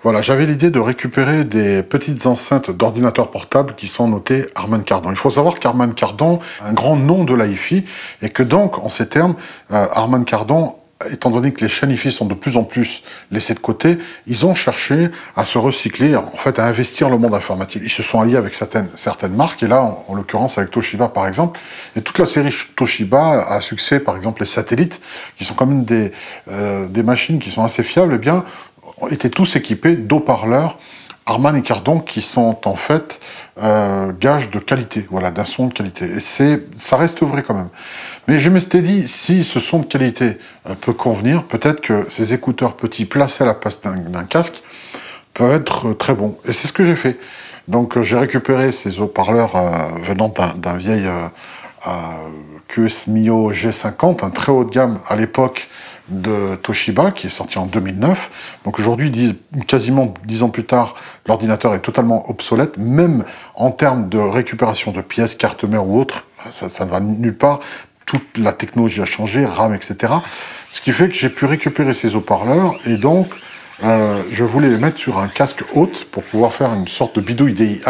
Voilà, j'avais l'idée de récupérer des petites enceintes d'ordinateurs portables qui sont notées Harman Kardon. Il faut savoir qu'Harman Kardon est un grand nom de la hi-fi et que donc, en ces termes, Harman Kardon, étant donné que les chaînes hi-fi sont de plus en plus laissées de côté, ils ont cherché à se recycler, en fait, à investir le monde informatique. Ils se sont alliés avec certaines marques, et là, en l'occurrence, avec Toshiba, par exemple. Et toute la série Toshiba a succès, par exemple, les satellites, qui sont quand même des machines qui sont assez fiables, eh bien, étaient tous équipés d'haut-parleurs Harman et Kardon qui sont en fait gages de qualité, voilà, d'un son de qualité. Et ça reste vrai quand même. Mais je me suis dit, si ce son de qualité peut convenir, peut-être que ces écouteurs petits placés à la place d'un casque peuvent être très bons. Et c'est ce que j'ai fait. Donc j'ai récupéré ces haut-parleurs venant d'un vieil QS Mio G50, un très haut de gamme à l'époque de Toshiba, qui est sorti en 2009. Donc aujourd'hui, quasiment 10 ans plus tard, l'ordinateur est totalement obsolète, même en termes de récupération de pièces, carte mère ou autre, ça ne va nulle part. Toute la technologie a changé, RAM, etc. Ce qui fait que j'ai pu récupérer ces haut-parleurs, et donc je voulais les mettre sur un casque haute pour pouvoir faire une sorte de bidouille DIY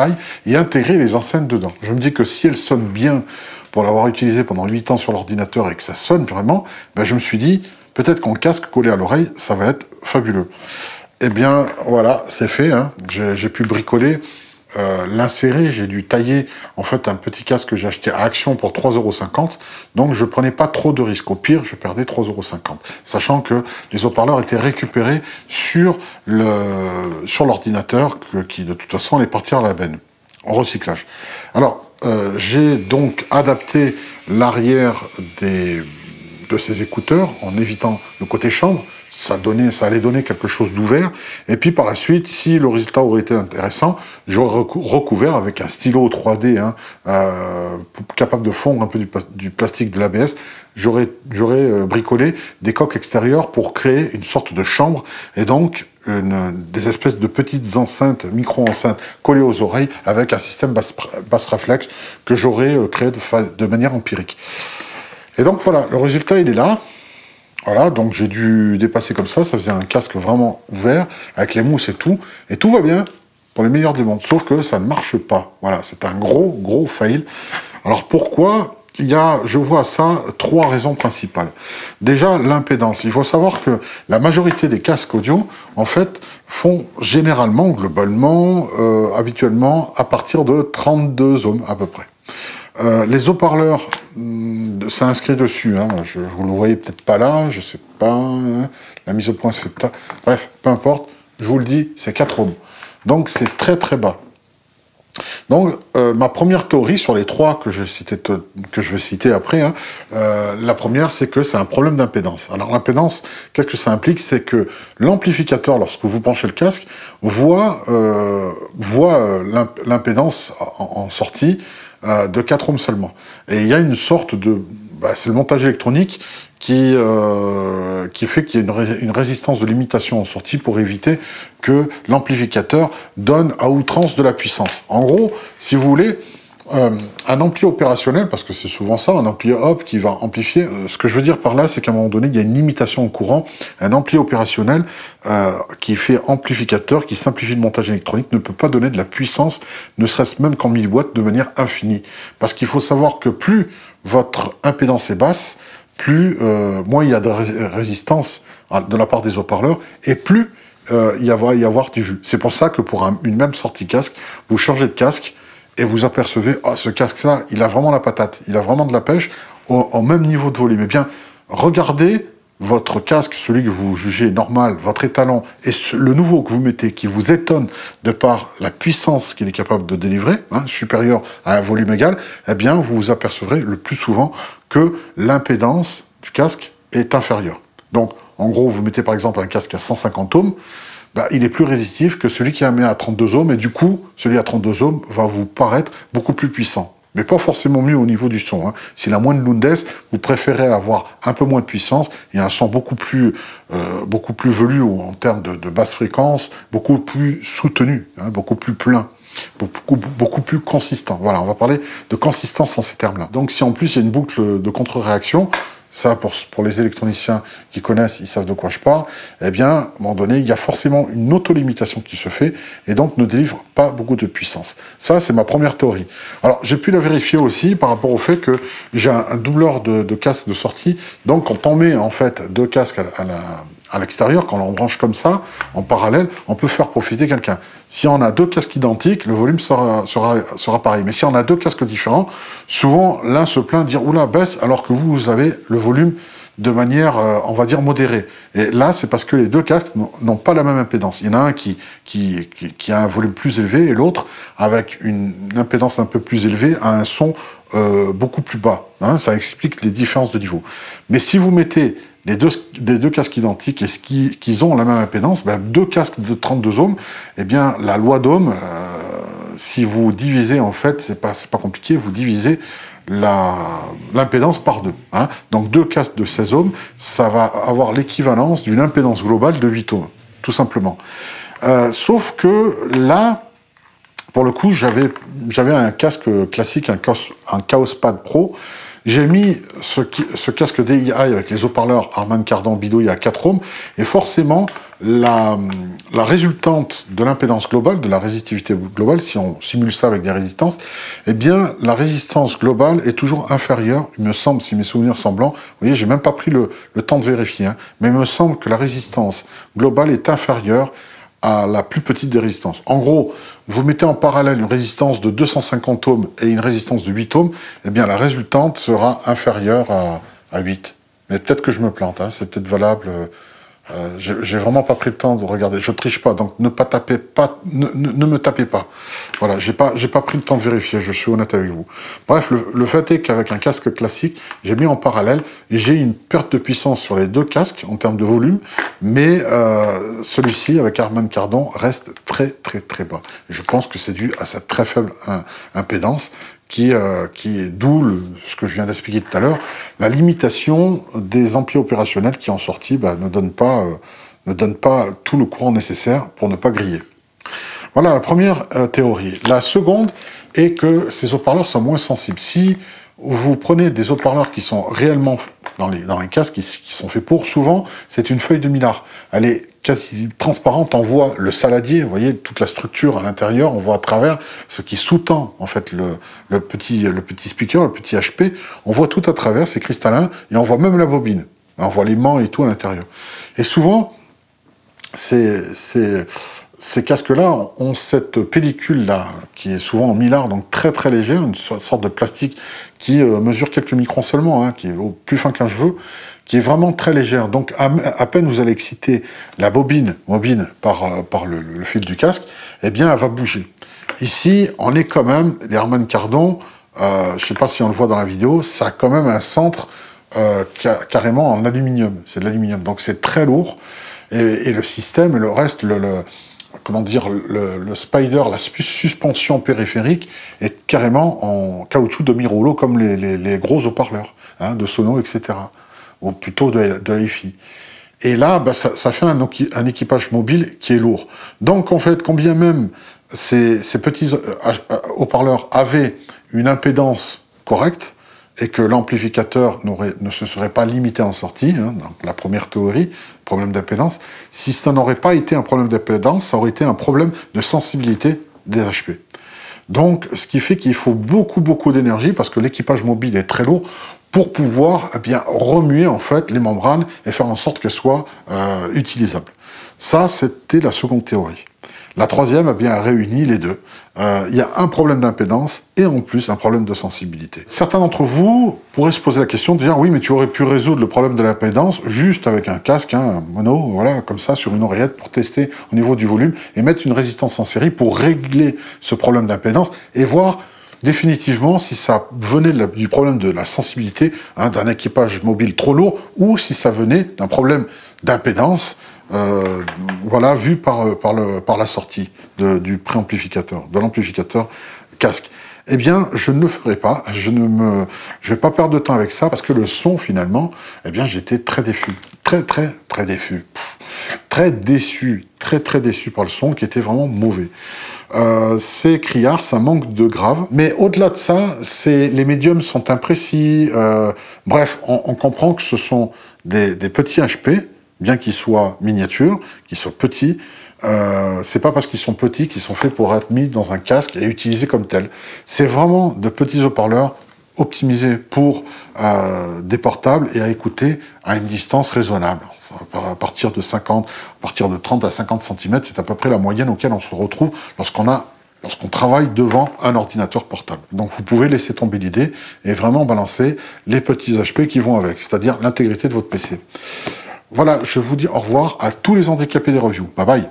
et intégrer les enceintes dedans. Je me dis que si elles sonnent bien, pour l'avoir utilisé pendant 8 ans sur l'ordinateur et que ça sonne vraiment, ben je me suis dit, peut-être qu'en casque collé à l'oreille, ça va être fabuleux. Eh bien, voilà, c'est fait. Hein. J'ai pu bricoler, l'insérer. J'ai dû tailler, en fait, un petit casque que j'ai acheté à Action pour 3,50 €. Donc, je prenais pas trop de risques. Au pire, je perdais 3,50 €. Sachant que les haut-parleurs étaient récupérés sur l'ordinateur, qui, de toute façon, allait partir à la benne, en recyclage. Alors, j'ai donc adapté l'arrière de ces écouteurs en évitant le côté chambre. Ça allait donner quelque chose d'ouvert. Et puis par la suite, si le résultat aurait été intéressant, j'aurais recouvert avec un stylo 3D capable de fondre un peu du plastique de l'ABS. J'aurais bricolé des coques extérieures pour créer une sorte de chambre et donc des espèces de petites enceintes, micro-enceintes collées aux oreilles avec un système basse réflexe que j'aurais créé de manière empirique. Et donc voilà, le résultat il est là. Voilà, donc j'ai dû dépasser comme ça faisait un casque vraiment ouvert, avec les mousses et tout va bien pour les meilleurs des mondes, sauf que ça ne marche pas. Voilà, c'est un gros fail. Alors pourquoi ? Je vois ça, 3 raisons principales. Déjà, l'impédance. Il faut savoir que la majorité des casques audio, en fait, font généralement, globalement, habituellement, à partir de 32 ohms à peu près. Les haut-parleurs, c'est inscrit dessus, hein, vous le voyez peut-être pas là, je sais pas, hein, la mise au point se fait peut-être... Bref, peu importe, je vous le dis, c'est 4 ohms. Donc c'est très bas. Donc ma première théorie sur les 3 que je vais citer après, hein, la première c'est que c'est un problème d'impédance. Alors l'impédance, qu'est-ce que ça implique? C'est que l'amplificateur, lorsque vous branchez le casque, voit l'impédance en sortie de 4 ohms seulement. Et il y a une sorte de... c'est le montage électronique qui fait qu'il y a une résistance de limitation en sortie pour éviter que l'amplificateur donne à outrance de la puissance. En gros, si vous voulez, un ampli opérationnel, parce que c'est souvent ça, un ampli hop qui va amplifier, ce que je veux dire par là, c'est qu'à un moment donné, il y a une limitation au courant. Un ampli opérationnel qui fait amplificateur, qui simplifie le montage électronique, ne peut pas donner de la puissance, ne serait-ce même qu'en 1000 watts, de manière infinie. Parce qu'il faut savoir que plus votre impédance est basse, moins il y a de résistance de la part des haut-parleurs, et plus il va y avoir du jus. C'est pour ça que pour une même sortie casque, vous changez de casque, et vous apercevez, ce casque-là, il a vraiment la patate, il a vraiment de la pêche, au même niveau de volume. Eh bien, regardez votre casque, celui que vous jugez normal, votre étalon, et le nouveau que vous mettez, qui vous étonne de par la puissance qu'il est capable de délivrer, hein, supérieure à un volume égal, eh bien, vous vous apercevrez le plus souvent que l'impédance du casque est inférieure. Donc, en gros, vous mettez par exemple un casque à 150 ohms, il est plus résistif que celui qui est mis à 32 ohms, et du coup, celui à 32 ohms va vous paraître beaucoup plus puissant. Mais pas forcément mieux au niveau du son. Hein. S'il a moins de Lundes, vous préférez avoir un peu moins de puissance et un son beaucoup plus velu en termes de basse fréquence, beaucoup plus soutenu, hein, beaucoup plus plein, beaucoup plus consistant. Voilà, on va parler de consistance en ces termes-là. Donc si en plus il y a une boucle de contre-réaction, ça pour les électroniciens qui connaissent, ils savent de quoi je parle, eh bien, à un moment donné, il y a forcément une autolimitation qui se fait, et donc ne délivre pas beaucoup de puissance. Ça, c'est ma première théorie. Alors, j'ai pu la vérifier aussi par rapport au fait que j'ai un doubleur de casque de sortie, donc quand on met en fait deux casques à l'extérieur, quand on branche comme ça, en parallèle, on peut faire profiter quelqu'un. Si on a deux casques identiques, le volume sera pareil. Mais si on a deux casques différents, souvent l'un se plaint de dire « Oula, baisse », alors que vous avez le volume de manière, on va dire, modérée. Et là, c'est parce que les deux casques n'ont pas la même impédance. Il y en a un qui a un volume plus élevé et l'autre, avec une impédance un peu plus élevée, a un son beaucoup plus bas. Hein, ça explique les différences de niveau. Mais si vous mettez des deux casques identiques et qu'ils ont la même impédance, ben, deux casques de 32 ohms, eh bien, la loi d'Ohm, si vous divisez, en fait, c'est pas compliqué, vous divisez l'impédance par deux. Hein. Donc, deux casques de 16 ohms, ça va avoir l'équivalence d'une impédance globale de 8 ohms, tout simplement. Sauf que là, pour le coup, j'avais un casque classique, un Chaos Pad Pro. J'ai mis ce casque DIY avec les haut-parleurs Harman Kardon bidouille à 4 ohms, et forcément, la résultante de l'impédance globale, de la résistivité globale, si on simule ça avec des résistances, eh bien, la résistance globale est toujours inférieure, il me semble, si mes souvenirs sont blancs, vous voyez, j'ai même pas pris le temps de vérifier, hein, mais il me semble que la résistance globale est inférieure à la plus petite des résistances. En gros, vous mettez en parallèle une résistance de 250 ohms et une résistance de 8 ohms, eh bien la résultante sera inférieure à 8. Mais peut-être que je me plante, hein, c'est peut-être valable. J'ai vraiment pas pris le temps de regarder. Je triche pas, donc ne me tapez pas. Voilà, j'ai pas pris le temps de vérifier, je suis honnête avec vous. Bref, le fait est qu'avec un casque classique, j'ai mis en parallèle et j'ai une perte de puissance sur les deux casques en termes de volume, mais celui-ci, avec Harman Kardon, reste très bas. Et je pense que c'est dû à cette très faible impédance, qui est d'où ce que je viens d'expliquer tout à l'heure, la limitation des amplis opérationnels qui en sortie ne donne pas tout le courant nécessaire pour ne pas griller. Voilà la première théorie. La seconde est que ces haut-parleurs sont moins sensibles. Si vous prenez des haut-parleurs qui sont réellement dans les casques qui sont faits pour, souvent c'est une feuille de mylar. Elle est quasi transparente, on voit le saladier, vous voyez toute la structure à l'intérieur, on voit à travers ce qui sous-tend en fait le petit speaker, le petit HP, on voit tout à travers, c'est cristallin, et on voit même la bobine, on voit l'aimant et tout à l'intérieur. Et souvent, ces casques-là ont cette pellicule-là, qui est souvent en mylar, donc très légère, une sorte de plastique qui mesure quelques microns seulement, hein, qui est au plus fin qu'un cheveu, qui est vraiment très légère. Donc à peine vous allez exciter la bobine par le fil du casque, eh bien elle va bouger. Ici, on est quand même, des Harman Kardon, je ne sais pas si on le voit dans la vidéo, ça a quand même un centre carrément en aluminium. C'est de l'aluminium, donc c'est très lourd. Et le système, et le reste, comment dire, le spider, la suspension périphérique est carrément en caoutchouc demi-rouleau comme les gros haut-parleurs, hein, de sono, etc. Ou plutôt de la hi-fi. Et là, ça fait un équipage mobile qui est lourd. Donc, en fait, combien même ces petits haut-parleurs avaient une impédance correcte, et que l'amplificateur ne se serait pas limité en sortie, hein, donc la première théorie, problème d'impédance, si ça n'aurait pas été un problème d'impédance, ça aurait été un problème de sensibilité des HP. Donc, ce qui fait qu'il faut beaucoup d'énergie, parce que l'équipage mobile est très lourd, pour pouvoir bien remuer en fait les membranes et faire en sorte qu'elles soient utilisables. Ça, c'était la seconde théorie. La troisième a bien réuni les deux. Il y a un problème d'impédance et en plus un problème de sensibilité. Certains d'entre vous pourraient se poser la question de dire oui, mais tu aurais pu résoudre le problème de l'impédance juste avec un casque, hein, un mono, voilà, comme ça, sur une oreillette pour tester au niveau du volume et mettre une résistance en série pour régler ce problème d'impédance et voir définitivement si ça venait du problème de la sensibilité, hein, d'un équipage mobile trop lourd ou si ça venait d'un problème d'impédance. Voilà, vu par la sortie du préamplificateur, de l'amplificateur casque. Eh bien, je ne le ferai pas, je vais pas perdre de temps avec ça, parce que le son, finalement, eh bien, j'étais très déçu. Très déçu. très déçu, très déçu par le son qui était vraiment mauvais. C'est criard, ça manque de grave. Mais au-delà de ça, les médiums sont imprécis. Bref, on comprend que ce sont des petits HP, bien qu'ils soient miniatures, qu'ils soient petits. C'est pas parce qu'ils sont petits qu'ils sont faits pour être mis dans un casque et utilisés comme tels. C'est vraiment de petits haut-parleurs optimisés pour des portables et à écouter à une distance raisonnable. À partir de 30 à 50 cm, c'est à peu près la moyenne auquel on se retrouve lorsqu'on travaille devant un ordinateur portable. Donc vous pouvez laisser tomber l'idée et vraiment balancer les petits HP qui vont avec, c'est-à-dire l'intégrité de votre PC. Voilà, je vous dis au revoir à tous les handicapés des reviews. Bye bye.